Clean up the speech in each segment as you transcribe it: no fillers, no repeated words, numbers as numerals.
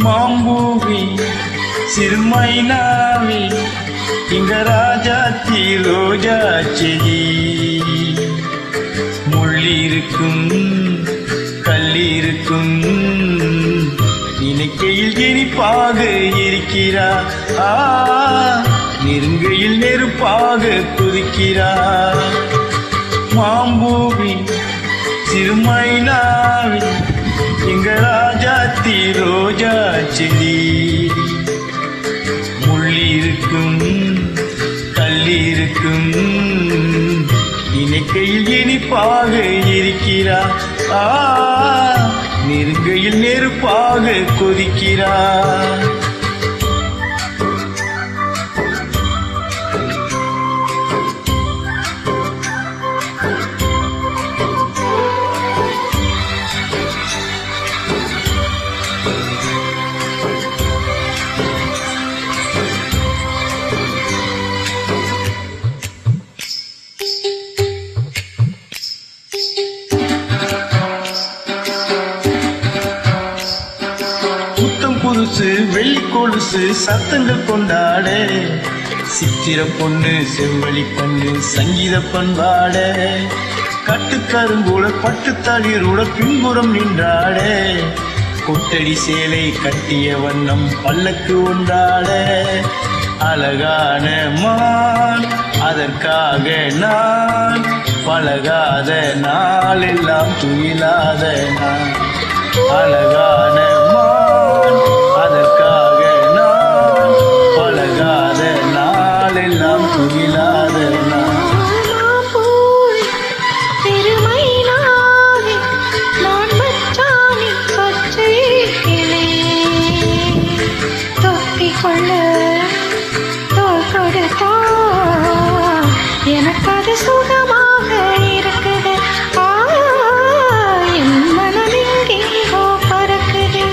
மாம்பூவி சிறுமைனாவி இங்க ராஜாத்தி ரோஜா செடி முள்ளிருக்கும் கல்லிருக்கும் நினைக்கையில் இனிப்பாக இருக்கிறா நெருங்கையில் நெருப்பாக கொதிக்கிறா மாம்பூவி சிறுமைனாவி இங்க ராஜாத்தி ரோஜா செடி முள்ளிருக்கும் கல்லிருக்கும் இணைக்கையில் இனிப்பாக இருக்கிறா நெருங்கையில் நெருப்பாக கொதிக்கிறா புதுசு வெள்ளி கொலுசு சத்தங்கள் கொண்டாட சித்திர பொண்ணு செவ்வழி பண்ணு சங்கீத பண்பாட கட்டுக்கருங்கூட பட்டு தளிரோட பின்புறம் நின்றாட கொட்டடி சேலை கட்டிய வண்ணம் பல்லக்கு ஒன்றாட அழகான மான் அதற்காக நான் பழகாத நாளெல்லாம் துயிலாத நான் அழகான மான் அதற்காக நான் பழகாத நாளெல்லாம் துயிலாத நான் எனக்கு அது சுகமாக இருக்குது என் மனம் எங்கேயோ பறக்குது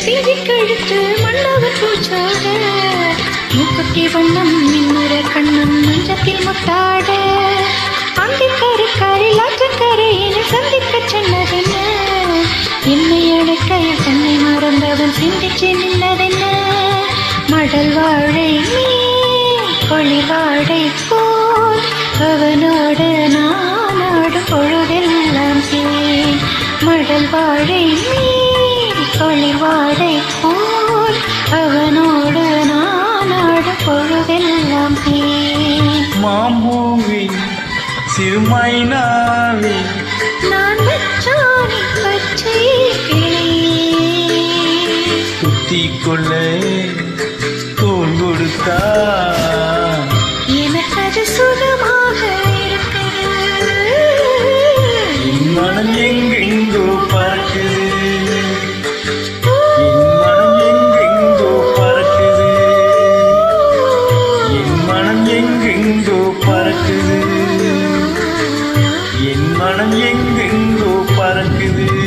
பிடி கழுத்து மன்னவர் பூச்சாக மூக்குத்தி வண்ணம் மின்னுற கண்ணம் மஞ்சத்தில் முட்டாட அந்திக்கரை கரில் அச்சக்கரையில் சந்திக்க சொன்னதென்ன என்னை அடைக்கையில் தன்னை மறந்தவன் சிந்திச்சு நின்னதென்ன மடல் வாழை நீ கொளிர் வாழை போல் அவனோடு நானோடு பொழுதெல்லாம் சேன் மடல் வாழை நீ கொளிவாடை போல் அவனோடு நானோடு பொழுதெல்லாம் மாம்பூவி சிறுமைனாவி நான் வச்சானி பச்சை கிளி குத்திக்கொள்ள தோல் கொடுத்தா எனக்கு அது சுகமாக இருக்குது என் மனம் எங்கெங்கோ பறக்குது என் மனம் எங்கெங்கோ பறக்குது